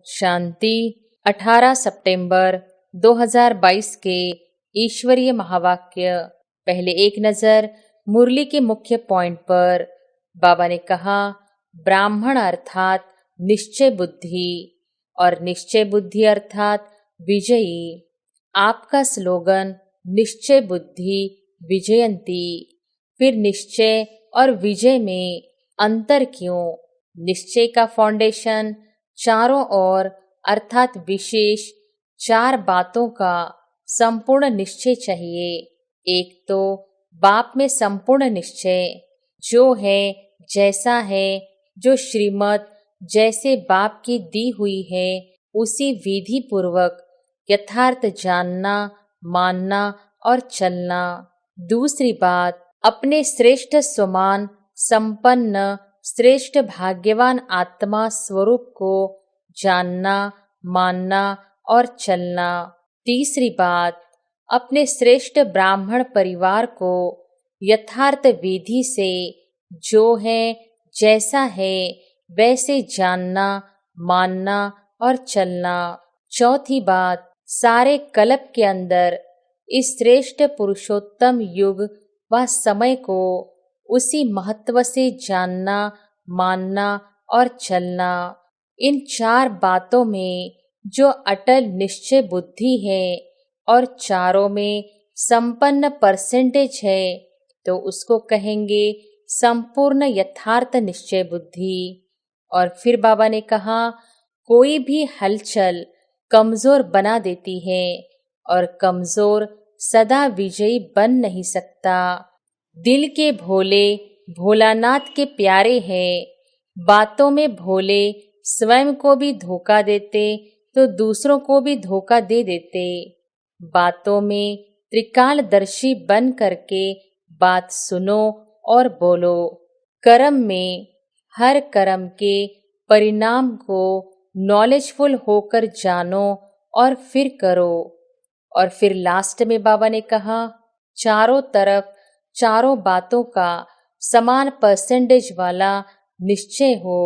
शांति 18 सितंबर 2022 के ईश्वरीय महावाक्य। पहले एक नजर मुरली के मुख्य पॉइंट पर। बाबा ने कहा, ब्राह्मण अर्थात निश्चय बुद्धि और निश्चय बुद्धि अर्थात विजयी। आपका स्लोगन निश्चय बुद्धि विजयंती। फिर निश्चय और विजय में अंतर क्यों? निश्चय का फाउंडेशन चारों ओर अर्थात विशेष 4 बातों का संपूर्ण निश्चय चाहिए। एक तो बाप में संपूर्ण निश्चय, जो है जैसा है, जो श्रीमत जैसे बाप की दी हुई है उसी विधि पूर्वक यथार्थ जानना, मानना और चलना। दूसरी बात, अपने श्रेष्ठ समान संपन्न श्रेष्ठ भाग्यवान आत्मा स्वरूप को जानना, मानना और चलना। तीसरी बात, अपने श्रेष्ठ ब्राह्मण परिवार को यथार्थ विधि से जो है जैसा है वैसे जानना, मानना और चलना। चौथी बात, सारे कल्प के अंदर इस श्रेष्ठ पुरुषोत्तम युग व समय को उसी महत्व से जानना, मानना और चलना। इन 4 बातों में जो अटल निश्चय बुद्धि है और चारों में संपन्न परसेंटेज है तो उसको कहेंगे संपूर्ण यथार्थ निश्चय बुद्धि। और फिर बाबा ने कहा, कोई भी हलचल कमजोर बना देती है और कमजोर सदा विजयी बन नहीं सकता। दिल के भोले भोलानाथ के प्यारे हैं। बातों में भोले स्वयं को भी धोखा देते तो दूसरों को भी धोखा दे देते। बातों में त्रिकालदर्शी बन करके बात सुनो और बोलो। कर्म में हर कर्म के परिणाम को नॉलेजफुल होकर जानो और फिर करो। और फिर लास्ट में बाबा ने कहा, चारों तरफ चारों बातों का समान परसेंटेज वाला निश्चय हो।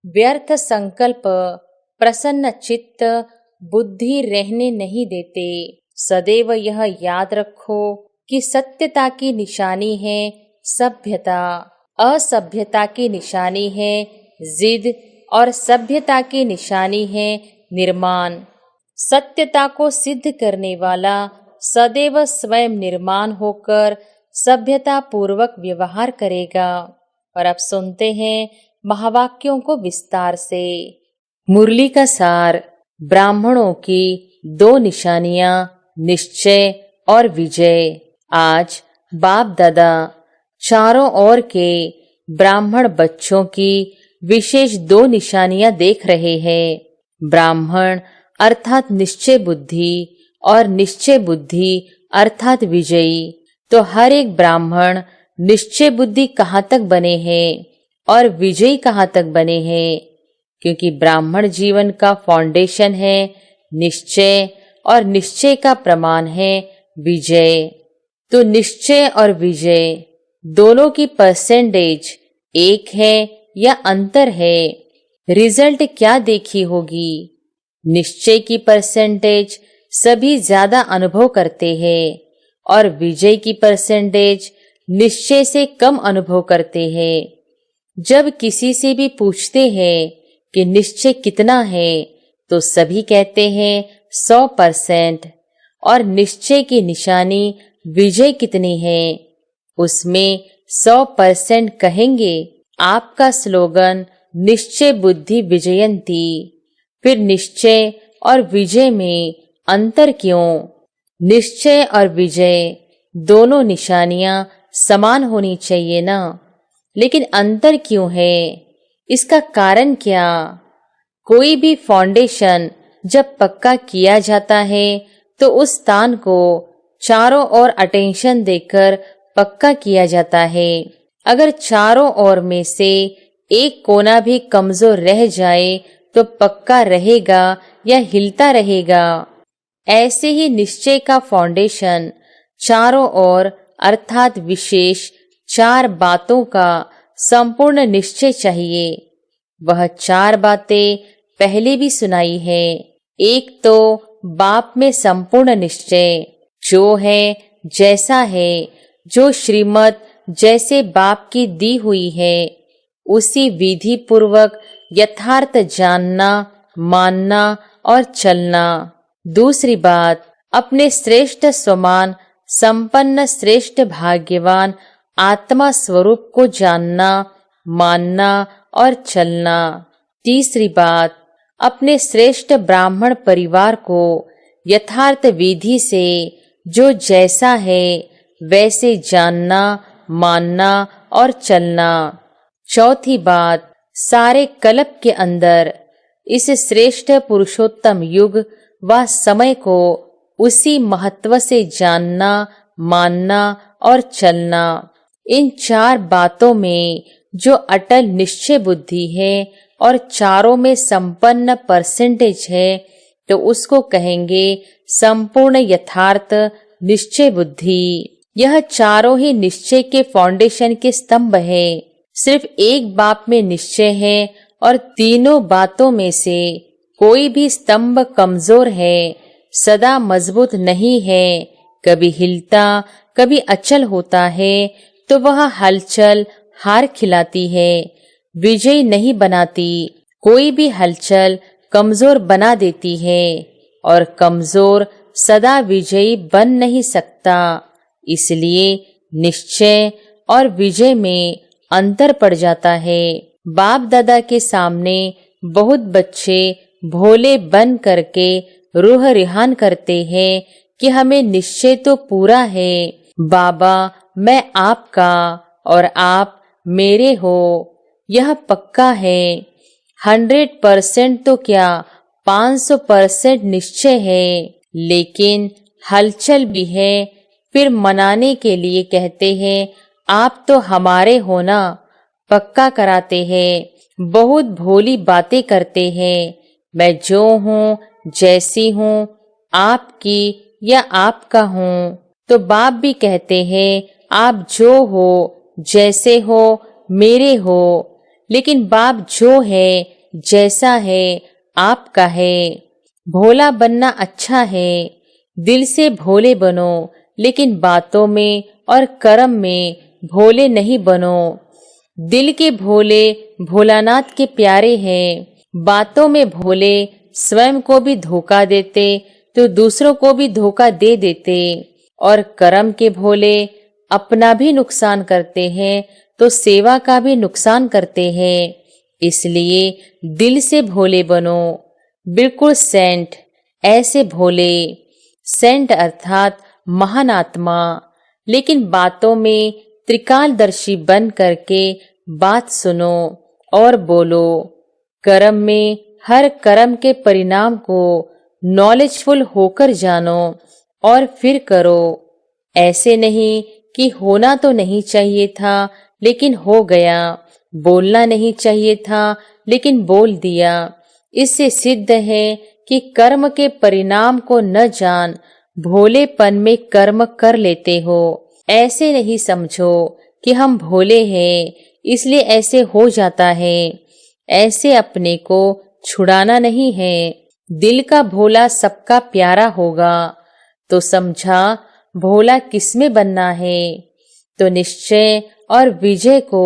व्यर्थ संकल्प प्रसन्न चित्त बुद्धि रहने नहीं देते। सदैव यह याद रखो कि सत्यता की निशानी है सभ्यता, असभ्यता की निशानी है जिद और सभ्यता की निशानी है निर्माण। सत्यता को सिद्ध करने वाला सदैव स्वयं निर्माण होकर सभ्यता पूर्वक व्यवहार करेगा। और अब सुनते हैं महावाक्यों को विस्तार से। मुरली का सार, ब्राह्मणों की 2 निशानियां, निश्चय और विजय। आज बाप दादा चारों ओर के ब्राह्मण बच्चों की विशेष 2 निशानियां देख रहे हैं। ब्राह्मण अर्थात निश्चय बुद्धि और निश्चय बुद्धि अर्थात विजयी। तो हर एक ब्राह्मण निश्चय बुद्धि कहाँ तक बने हैं और विजयी कहाँ तक बने हैं? क्योंकि ब्राह्मण जीवन का फाउंडेशन है निश्चय और निश्चय का प्रमाण है विजय। तो निश्चय और विजय दोनों की परसेंटेज एक है या अंतर है? रिजल्ट क्या देखी होगी? निश्चय की परसेंटेज सभी ज्यादा अनुभव करते हैं और विजय की परसेंटेज निश्चय से कम अनुभव करते हैं। जब किसी से भी पूछते हैं कि निश्चय कितना है तो सभी कहते हैं 100%। और निश्चय की निशानी विजय कितनी है? उसमें 100% कहेंगे। आपका स्लोगन निश्चय बुद्धि विजयंती। फिर निश्चय और विजय में अंतर क्यों? निश्चय और विजय दोनों निशानियां समान होनी चाहिए ना, लेकिन अंतर क्यों है? इसका कारण क्या? कोई भी फाउंडेशन जब पक्का किया जाता है तो उस स्थान को चारों ओर अटेंशन देकर पक्का किया जाता है। अगर चारों ओर में से एक कोना भी कमजोर रह जाए तो पक्का रहेगा या हिलता रहेगा? ऐसे ही निश्चय का फाउंडेशन चारों ओर अर्थात विशेष 4 बातों का संपूर्ण निश्चय चाहिए। वह 4 बातें पहले भी सुनाई है। एक तो बाप में संपूर्ण निश्चय, जो है जैसा है, जो श्रीमत जैसे बाप की दी हुई है, उसी विधि पूर्वक यथार्थ जानना, मानना और चलना। दूसरी बात, अपने श्रेष्ठ समान संपन्न श्रेष्ठ भाग्यवान आत्मा स्वरूप को जानना, मानना और चलना। तीसरी बात, अपने श्रेष्ठ ब्राह्मण परिवार को यथार्थ विधि से जो जैसा है वैसे जानना, मानना और चलना। चौथी बात, सारे कल्प के अंदर इस श्रेष्ठ पुरुषोत्तम युग व समय को उसी महत्व से जानना, मानना और चलना। इन चार बातों में जो अटल निश्चय बुद्धि है और चारों में संपन्न परसेंटेज है, तो उसको कहेंगे संपूर्ण यथार्थ निश्चय बुद्धि। यह चारों ही निश्चय के फाउंडेशन के स्तंभ है। सिर्फ एक बात में निश्चय है और तीनों बातों में से कोई भी स्तंभ कमजोर है, सदा मजबूत नहीं है, कभी हिलता कभी अचल होता है, तो वह हलचल हार खिलाती है, विजयी नहीं बनाती। कोई भी हलचल कमजोर बना देती है और कमजोर सदा विजयी बन नहीं सकता। इसलिए निश्चय और विजय में अंतर पड़ जाता है। बाप दादा के सामने बहुत बच्चे भोले बन करके रूह रिहान करते हैं कि हमें निश्चय तो पूरा है, बाबा मैं आपका और आप मेरे हो, यह पक्का है। 100% तो क्या 500% निश्चय है, लेकिन हलचल भी है। फिर मनाने के लिए कहते हैं आप तो हमारे हो ना, पक्का कराते हैं, बहुत भोली बातें करते हैं। मैं जो हूँ जैसी हूँ, आपकी या आपका हूँ। तो बाप भी कहते हैं आप जो हो जैसे हो मेरे हो, लेकिन बाप जो है जैसा है आपका है। भोला बनना अच्छा है, दिल से भोले बनो, लेकिन बातों में और कर्म में भोले नहीं बनो। दिल के भोले भोलानाथ के प्यारे हैं, बातों में भोले स्वयं को भी धोखा देते तो दूसरों को भी धोखा दे देते, और कर्म के भोले अपना भी नुकसान करते हैं तो सेवा का भी नुकसान करते हैं। इसलिए दिल से भोले बनो, बिल्कुल सेंट ऐसे भोले। सेंट अर्थात महान आत्मा, लेकिन बातों में त्रिकालदर्शी बन करके बात सुनो और बोलो। कर्म में हर कर्म के परिणाम को नॉलेजफुल होकर जानो और फिर करो। ऐसे नहीं कि होना तो नहीं चाहिए था लेकिन हो गया, बोलना नहीं चाहिए था लेकिन बोल दिया। इससे सिद्ध है कि कर्म के परिणाम को न जान भोलेपन में कर्म कर लेते हो। ऐसे नहीं समझो कि हम भोले हैं इसलिए ऐसे हो जाता है। ऐसे अपने को छुड़ाना नहीं है। दिल का भोला सबका प्यारा होगा, तो समझा भोला किसमें बनना है। तो निश्चय और विजय को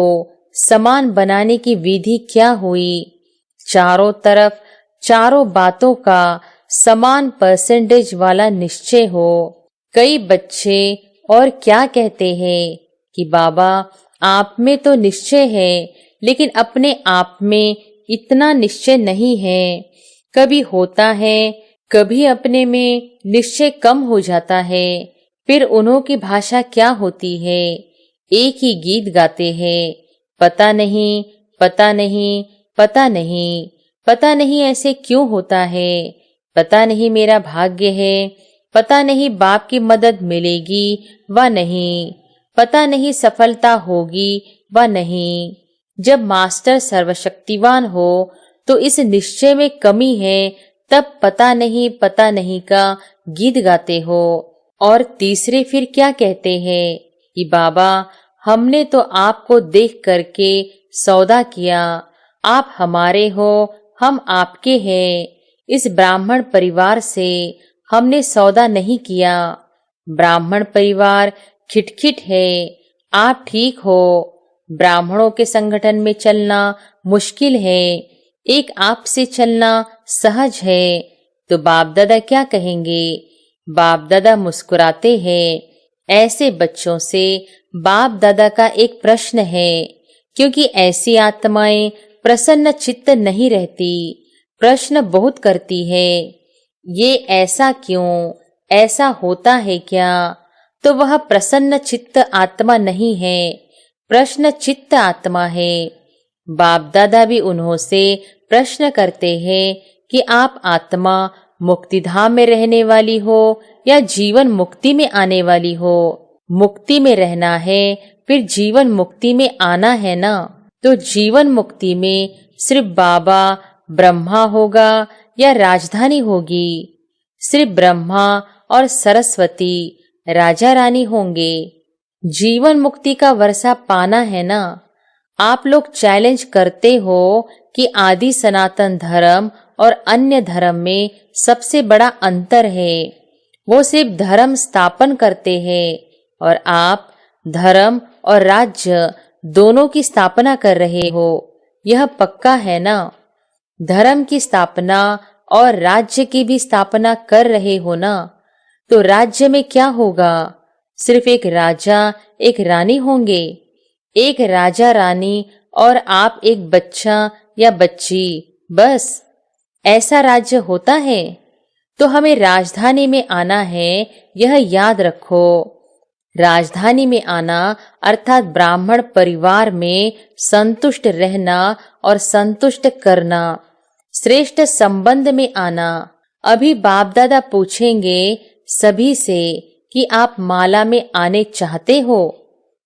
समान बनाने की विधि क्या हुई? चारों तरफ चारों बातों का समान परसेंटेज वाला निश्चय हो। कई बच्चे और क्या कहते हैं कि बाबा आप में तो निश्चय है, लेकिन अपने आप में इतना निश्चय नहीं है। कभी होता है, कभी अपने में निश्चय कम हो जाता है। फिर उन्हों की भाषा क्या होती है? एक ही गीत गाते हैं, पता नहीं, पता नहीं, पता नहीं, पता नहीं ऐसे क्यों होता है, पता नहीं मेरा भाग्य है, पता नहीं बाप की मदद मिलेगी व नहीं, पता नहीं सफलता होगी व नहीं। जब मास्टर सर्वशक्तिवान हो तो इस निश्चय में कमी है, तब पता नहीं का गीत गाते हो। और तीसरे फिर क्या कहते हैं कि बाबा हमने तो आपको देख करके सौदा किया, आप हमारे हो, हम आपके हैं। इस ब्राह्मण परिवार से हमने सौदा नहीं किया। ब्राह्मण परिवार खिटखिट है। आप ठीक हो। ब्राह्मणों के संगठन में चलना मुश्किल है, एक आपसे चलना सहज है। तो बाप दादा क्या कहेंगे? बाप दादा मुस्कुराते हैं। ऐसे बच्चों से बाप दादा का एक प्रश्न है, क्योंकि ऐसी आत्माएं प्रसन्न चित्त नहीं रहती, प्रश्न बहुत करती है। ये ऐसा क्यों? ऐसा होता है क्या? तो वह प्रसन्न चित्त आत्मा नहीं है, प्रश्न चित्त आत्मा है। बाप दादा भी उन्हों से प्रश्न करते हैं कि आप आत्मा मुक्तिधाम में रहने वाली हो या जीवन मुक्ति में आने वाली हो? मुक्ति में रहना है, फिर जीवन मुक्ति में आना है ना। तो जीवन मुक्ति में सिर्फ बाबा ब्रह्मा होगा या राजधानी होगी? सिर्फ ब्रह्मा और सरस्वती राजा रानी होंगे। जीवन मुक्ति का वर्षा पाना है ना। आप लोग चैलेंज करते हो कि आदि सनातन धर्म और अन्य धर्म में सबसे बड़ा अंतर है। वो सिर्फ धर्म स्थापन करते हैं और आप धर्म और राज्य दोनों की स्थापना कर रहे हो। यह पक्का है ना? धर्म की स्थापना और राज्य की भी स्थापना कर रहे हो ना। तो राज्य में क्या होगा? सिर्फ एक राजा एक रानी होंगे। एक राजा रानी और आप एक बच्चा या बच्ची, बस। ऐसा राज्य होता है? तो हमें राजधानी में आना है, यह याद रखो। राजधानी में आना अर्थात ब्राह्मण परिवार में संतुष्ट रहना और संतुष्ट करना, श्रेष्ठ संबंध में आना। अभी बाप दादा पूछेंगे सभी से कि आप माला में आने चाहते हो,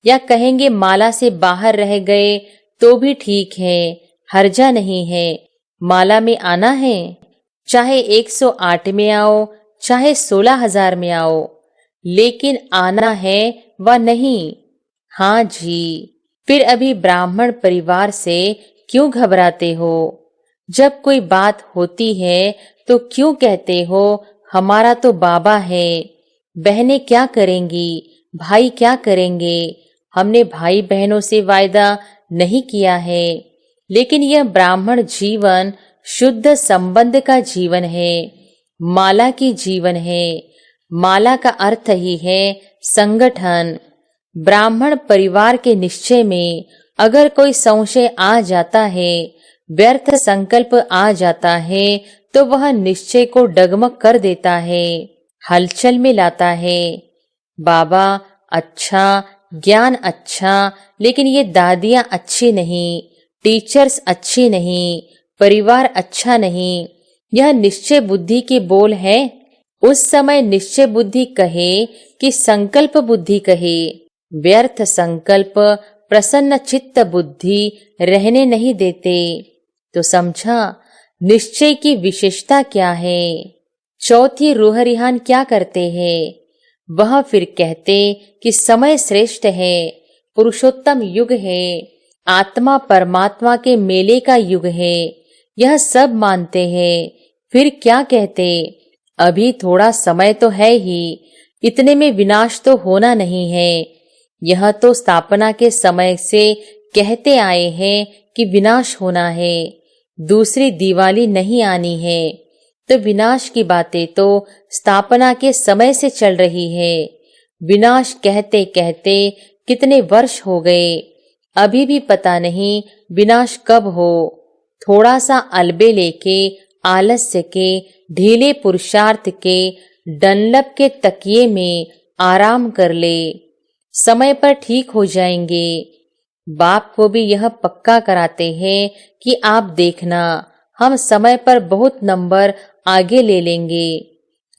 या कहेंगे माला से बाहर रह गए तो भी ठीक है, हर्जा नहीं है। माला में आना है, चाहे 108 में आओ, चाहे 16,000 में आओ, लेकिन आना है व नहीं? हाँ जी। फिर अभी ब्राह्मण परिवार से क्यों घबराते हो? जब कोई बात होती है तो क्यों कहते हो हमारा तो बाबा है? बहनें क्या करेंगी, भाई क्या करेंगे? हमने भाई बहनों से वायदा नहीं किया है, लेकिन यह ब्राह्मण जीवन शुद्ध संबंध का जीवन है, माला की जीवन है। माला का अर्थ ही है संगठन। ब्राह्मण परिवार के निश्चय में अगर कोई संशय आ जाता है, व्यर्थ संकल्प आ जाता है, तो वह निश्चय को डगमग कर देता है, हलचल में लाता है। बाबा अच्छा, ज्ञान अच्छा, लेकिन ये दादियां अच्छी नहीं, टीचर्स अच्छी नहीं, परिवार अच्छा नहीं, यह निश्चय बुद्धि के बोल है। उस समय निश्चय बुद्धि कहे कि संकल्प बुद्धि कहे, व्यर्थ संकल्प प्रसन्न चित्त बुद्धि रहने नहीं देते। तो समझा निश्चय की विशेषता क्या है। चौथी रूह रिहान क्या करते हैं? वह फिर कहते कि समय श्रेष्ठ है, पुरुषोत्तम युग है, आत्मा परमात्मा के मेले का युग है, यह सब मानते हैं। फिर क्या कहते? अभी थोड़ा समय तो है ही, इतने में विनाश तो होना नहीं है। यह तो स्थापना के समय से कहते आए हैं कि विनाश होना है, दूसरी दिवाली नहीं आनी है। तो विनाश की बातें तो स्थापना के समय से चल रही है। विनाश कहते कहते कितने वर्ष हो गए, अभी भी पता नहीं विनाश कब हो। थोड़ा सा अलबे लेके, आलस्य के, ढीले पुरुषार्थ के, डनलप के तकिए में आराम कर ले, समय पर ठीक हो जाएंगे। बाप को भी यह पक्का कराते हैं कि आप देखना, हम समय पर बहुत नंबर आगे ले लेंगे।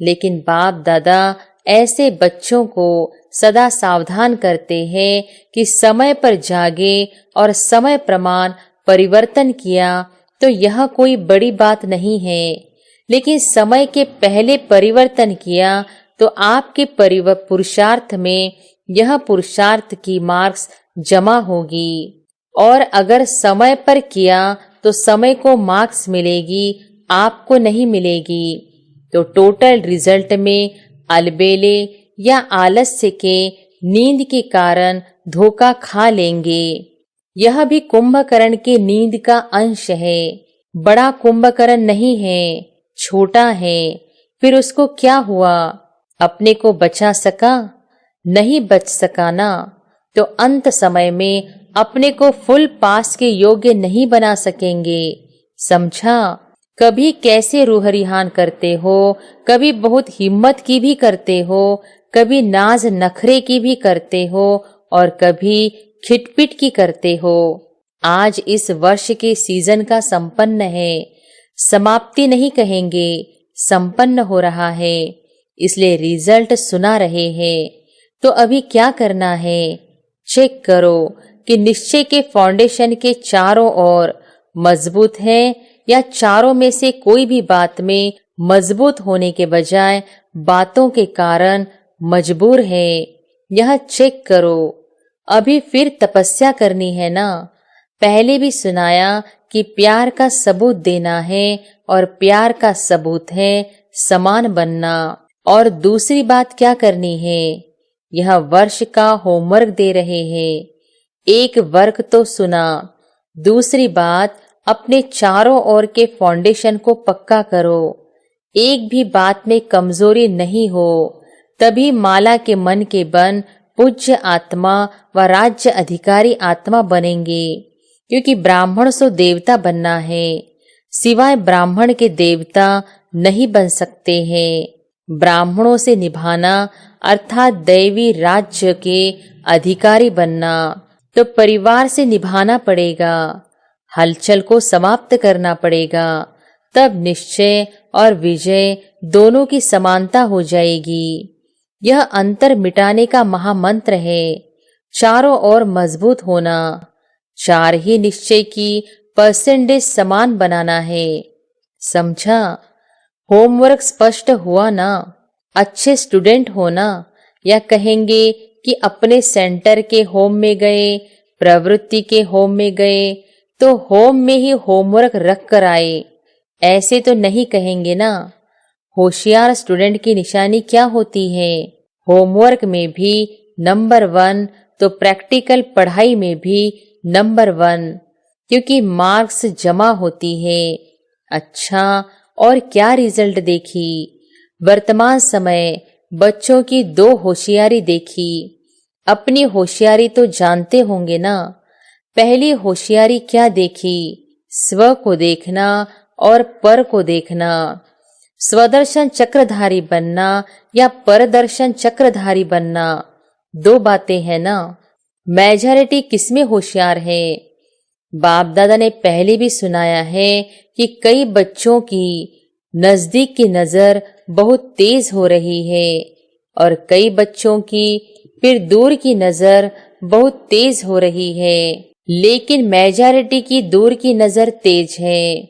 लेकिन बाप दादा ऐसे बच्चों को सदा सावधान करते हैं कि समय पर जागे और समय प्रमाण परिवर्तन किया तो यह कोई बड़ी बात नहीं है, लेकिन समय के पहले परिवर्तन किया तो आपके पुरुषार्थ में यह पुरुषार्थ की मार्क्स जमा होगी। और अगर समय पर किया तो समय को मार्क्स मिलेगी, आपको नहीं मिलेगी। तो टोटल रिजल्ट में अलबेले या आलस्य के, नींद के कारण धोखा खा लेंगे। यह भी कुंभकर्ण के नींद का अंश है। बड़ा कुंभकर्ण नहीं है, छोटा है। फिर उसको क्या हुआ? अपने को बचा सका? नहीं बच सका ना। तो अंत समय में अपने को फुल पास के योग्य नहीं बना सकेंगे। समझा? कभी कैसे रूह रिहान करते हो, कभी बहुत हिम्मत की भी करते हो, कभी नाज नखरे की भी करते हो और कभी खिटपिट की करते हो। आज इस वर्ष के सीजन का संपन्न है, समाप्ति नहीं कहेंगे, संपन्न हो रहा है। इसलिए रिजल्ट सुना रहे हैं। तो अभी क्या करना है? चेक करो कि निश्चय के फाउंडेशन के चारों ओर मजबूत है या चारों में से कोई भी बात में मजबूत होने के बजाय बातों के कारण मजबूर है। यह चेक करो। अभी फिर तपस्या करनी है ना। पहले भी सुनाया कि प्यार का सबूत देना है और प्यार का सबूत है समान बनना। और दूसरी बात क्या करनी है? यह वर्ष का होमवर्क दे रहे हैं। एक वर्क तो सुना, दूसरी बात अपने चारों ओर के फाउंडेशन को पक्का करो। एक भी बात में कमजोरी नहीं हो, तभी माला के मन के बन पूज्य आत्मा व राज्य अधिकारी आत्मा बनेंगे। क्योंकि ब्राह्मण सो देवता बनना है, सिवाय ब्राह्मण के देवता नहीं बन सकते हैं। ब्राह्मणों से निभाना अर्थात दैवी राज्य के अधिकारी बनना। तो परिवार से निभाना पड़ेगा, हलचल को समाप्त करना पड़ेगा। तब निश्चय और विजय दोनों की समानता हो जाएगी। यह अंतर मिटाने का महामंत्र है। चारों ओर मजबूत होना, चार ही निश्चय की परसेंटेज समान बनाना है। समझा? होमवर्क स्पष्ट हुआ ना? अच्छे स्टूडेंट होना। या कहेंगे कि अपने सेंटर के होम में गए, प्रवृत्ति के होम में गए तो होम में ही होमवर्क रख कर आए, ऐसे तो नहीं कहेंगे ना। होशियार स्टूडेंट की निशानी क्या होती है? होमवर्क में भी नंबर 1 तो प्रैक्टिकल पढ़ाई में भी नंबर 1, क्योंकि मार्क्स जमा होती है। अच्छा, और क्या रिजल्ट देखी? वर्तमान समय बच्चों की 2 होशियारी देखी। अपनी होशियारी तो जानते होंगे ना। पहली होशियारी क्या देखी? स्व को देखना और पर को देखना। स्वदर्शन चक्रधारी बनना या परदर्शन चक्रधारी बनना, 2 बातें हैं ना। मेजॉरिटी किसमें होशियार है? बाप दादा ने पहले भी सुनाया है कि कई बच्चों की नजदीक की नजर बहुत तेज हो रही है और कई बच्चों की फिर दूर की नजर बहुत तेज हो रही है। लेकिन मेजॉरिटी की दूर की नजर तेज है,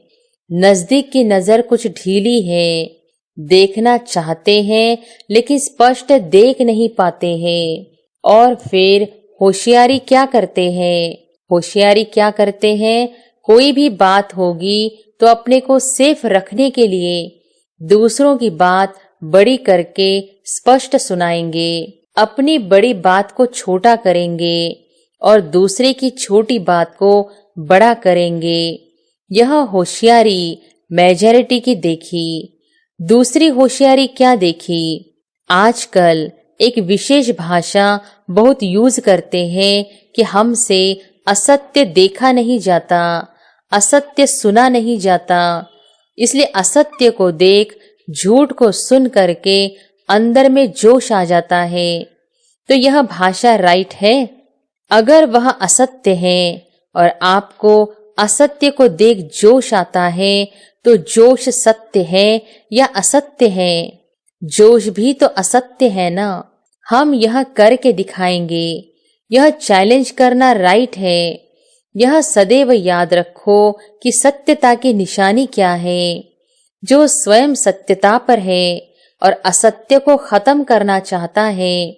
नजदीक की नजर कुछ ढीली है। देखना चाहते हैं लेकिन स्पष्ट देख नहीं पाते हैं। और फिर होशियारी क्या करते हैं? होशियारी क्या करते हैं? कोई भी बात होगी तो अपने को सेफ रखने के लिए दूसरों की बात बड़ी करके स्पष्ट सुनाएंगे। अपनी बड़ी बात को छोटा करेंगे और दूसरे की छोटी बात को बड़ा करेंगे। यह होशियारी मेजॉरिटी की देखी। दूसरी होशियारी क्या देखी? आजकल एक विशेष भाषा बहुत यूज करते हैं कि हमसे असत्य देखा नहीं जाता, असत्य सुना नहीं जाता। इसलिए असत्य को देख, झूठ को सुन करके अंदर में जोश आ जाता है। तो यह भाषा राइट है? अगर वह असत्य है और आपको असत्य को देख जोश आता है तो जोश सत्य है या असत्य है? जोश भी तो असत्य है ना। हम यह करके दिखाएंगे। यह चैलेंज करना राइट है। यह सदैव याद रखो कि सत्यता की निशानी क्या है। जो स्वयं सत्यता पर है और असत्य को खत्म करना चाहता है।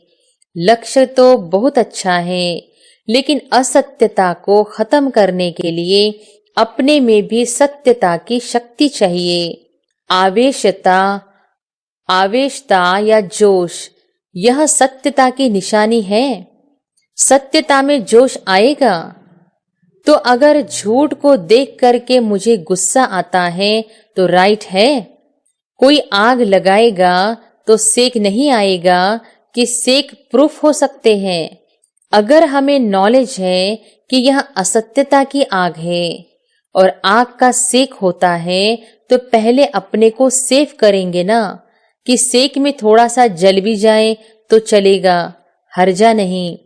लक्ष्य तो बहुत अच्छा है, लेकिन असत्यता को खत्म करने के लिए अपने में भी सत्यता की शक्ति चाहिए। आवेशता या जोश, यह सत्यता की निशानी है। सत्यता में जोश आएगा तो अगर झूठ को देख करके मुझे गुस्सा आता है तो राइट है। कोई आग लगाएगा तो सेक नहीं आएगा कि सेक प्रूफ हो सकते हैं। अगर हमें नॉलेज है कि यह असत्यता की आग है और आग का सेक होता है तो पहले अपने को सेव करेंगे ना, कि सेक में थोड़ा सा जल भी जाए तो चलेगा, हर्जा नहीं।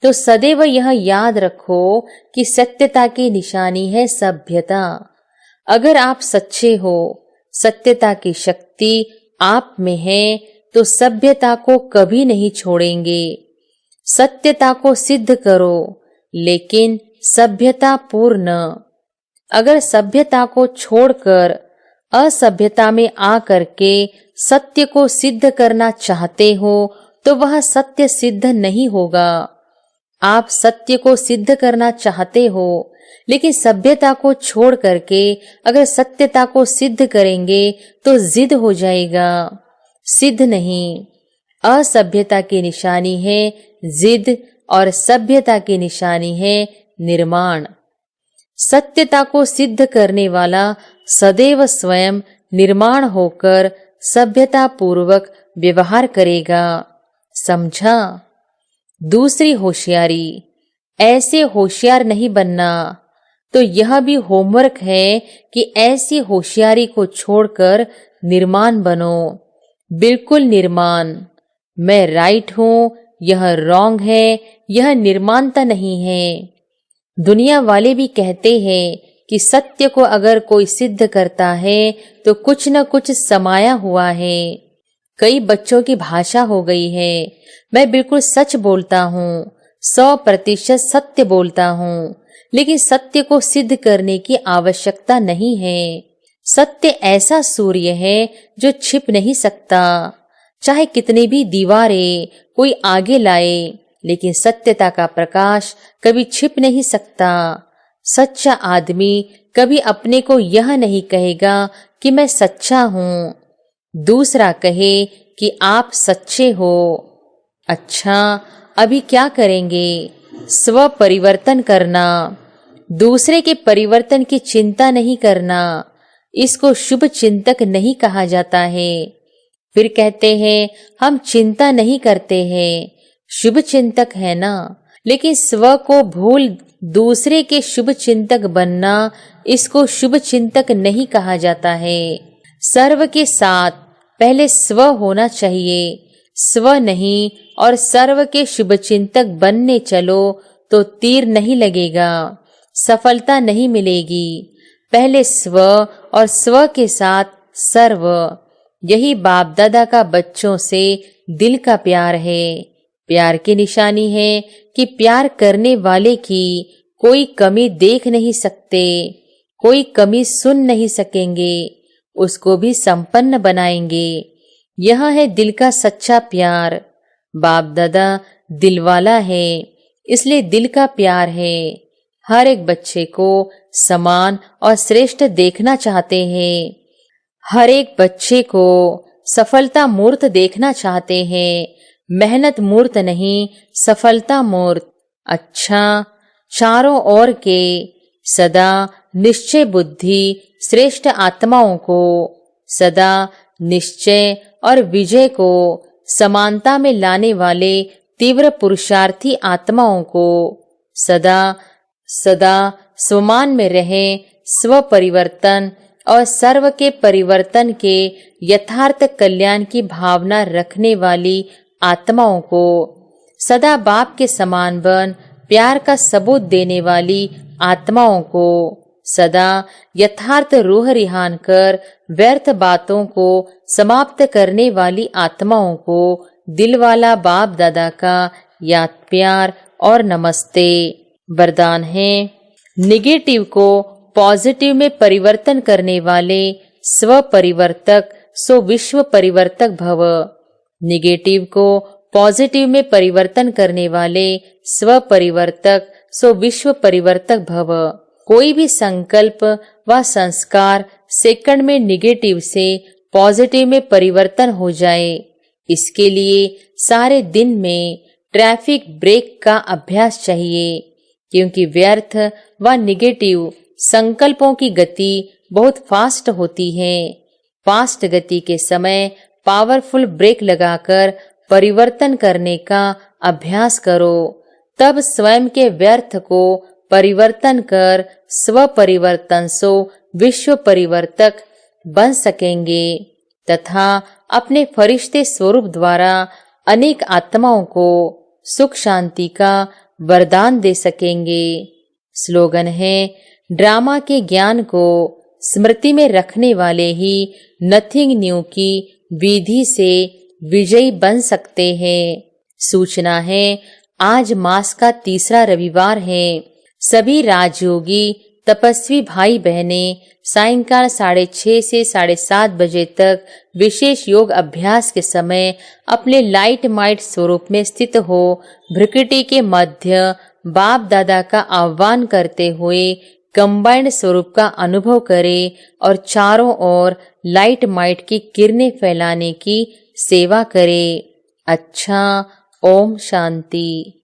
तो सदैव यह याद रखो कि सत्यता की निशानी है सभ्यता। अगर आप सच्चे हो, सत्यता की शक्ति आप में है, तो सभ्यता को कभी नहीं छोड़ेंगे। सत्यता को सिद्ध करो, लेकिन सभ्यता पूर्ण। अगर सभ्यता को छोड़कर असभ्यता में आकर के सत्य को सिद्ध करना चाहते हो तो वह सत्य सिद्ध नहीं होगा। आप सत्य को सिद्ध करना चाहते हो, लेकिन सभ्यता को छोड़ करके अगर सत्यता को सिद्ध करेंगे तो जिद हो जाएगा, सिद्ध नहीं। असभ्यता की निशानी है जिद और सभ्यता की निशानी है निर्माण। सत्यता को सिद्ध करने वाला सदैव स्वयं निर्माण होकर सभ्यता पूर्वक व्यवहार करेगा। समझा? दूसरी होशियारी, ऐसे होशियार नहीं बनना। तो यह भी होमवर्क है कि ऐसी होशियारी को छोड़कर निर्माण बनो। बिल्कुल निर्माण। मैं राइट हूं, यह रॉन्ग है, यह निर्माणता नहीं है। दुनिया वाले भी कहते हैं कि सत्य को अगर कोई सिद्ध करता है तो कुछ न कुछ समाया हुआ है। कई बच्चों की भाषा हो गई है, मैं बिल्कुल सच बोलता हूँ, 100% सत्य बोलता हूँ, लेकिन सत्य को सिद्ध करने की आवश्यकता नहीं है। सत्य ऐसा सूर्य है जो छिप नहीं सकता, चाहे कितनी भी दीवारें कोई आगे लाए, लेकिन सत्यता का प्रकाश कभी छिप नहीं सकता। सच्चा आदमी कभी अपने को यह नहीं कहेगा कि मैं सच्चा हूँ, दूसरा कहे कि आप सच्चे हो। अच्छा, अभी क्या करेंगे? स्व परिवर्तन करना, दूसरे के परिवर्तन की चिंता नहीं करना। इसको शुभ चिंतक नहीं कहा जाता है। फिर कहते हैं हम चिंता नहीं करते हैं, शुभ चिंतक है ना, लेकिन स्व को भूल दूसरे के शुभ चिंतक बनना, इसको शुभ चिंतक नहीं कहा जाता है। सर्व के साथ पहले स्व होना चाहिए, स्व नहीं और सर्व के शुभ चिंतक बनने चलो तो तीर नहीं लगेगा, सफलता नहीं मिलेगी। पहले स्व और स्व के साथ सर्व। यही बाप दादा का बच्चों से दिल का प्यार है। प्यार की निशानी है कि प्यार करने वाले की कोई कमी देख नहीं सकते, कोई कमी सुन नहीं सकेंगे, उसको भी संपन्न बनाएंगे। यह है दिल का सच्चा प्यार। बाप दादा दिलवाला है, इसलिए दिल का प्यार है। हर एक बच्चे को समान और श्रेष्ठ देखना चाहते हैं। हर एक बच्चे को सफलता मूर्त देखना चाहते हैं, मेहनत मूर्त नहीं, सफलता मूर्त। अच्छा, चारों ओर के सदा निश्चय बुद्धि श्रेष्ठ आत्माओं को, सदा निश्चय और विजय को समानता में लाने वाले तीव्र पुरुषार्थी आत्माओं को, सदा सदा स्वमान में रहे, स्व परिवर्तन और सर्व के परिवर्तन के यथार्थ कल्याण की भावना रखने वाली आत्माओं को, सदा बाप के समान बन प्यार का सबूत देने वाली आत्माओं को, सदा यथार्थ रूह रिहान कर व्यर्थ बातों को समाप्त करने वाली आत्माओं को दिलवाला बाप दादा का याद प्यार और नमस्ते। वरदान है, निगेटिव को पॉजिटिव में परिवर्तन करने वाले स्व परिवर्तक सो विश्व परिवर्तक भव। निगेटिव को पॉजिटिव में परिवर्तन करने वाले स्व परिवर्तक सो विश्व परिवर्तक भव। कोई भी संकल्प व संस्कार सेकंड में निगेटिव से पॉजिटिव में परिवर्तन हो जाए, इसके लिए सारे दिन में ट्रैफिक ब्रेक का अभ्यास चाहिए, क्योंकि व्यर्थ व निगेटिव संकल्पों की गति बहुत फास्ट होती है। फास्ट गति के समय पावरफुल ब्रेक लगाकर परिवर्तन करने का अभ्यास करो, तब स्वयं के व्यर्थ को परिवर्तन कर स्व परिवर्तन सो विश्व परिवर्तक बन सकेंगे तथा अपने फरिश्ते स्वरूप द्वारा अनेक आत्माओं को सुख शांति का वरदान दे सकेंगे। स्लोगन है, ड्रामा के ज्ञान को स्मृति में रखने वाले ही नथिंग न्यू की विधि से विजयी बन सकते हैं। सूचना है, आज मास का तीसरा रविवार है। सभी राजयोगी तपस्वी भाई बहने सायंकाल 6:30 से 7:30 बजे तक विशेष योग अभ्यास के समय अपने लाइट माइट स्वरूप में स्थित हो भ्रकुटी के मध्य बाप दादा का आह्वान करते हुए कंबाइंड स्वरूप का अनुभव करें और चारों ओर लाइट माइट की किरणें फैलाने की सेवा करें। अच्छा, ओम शांति।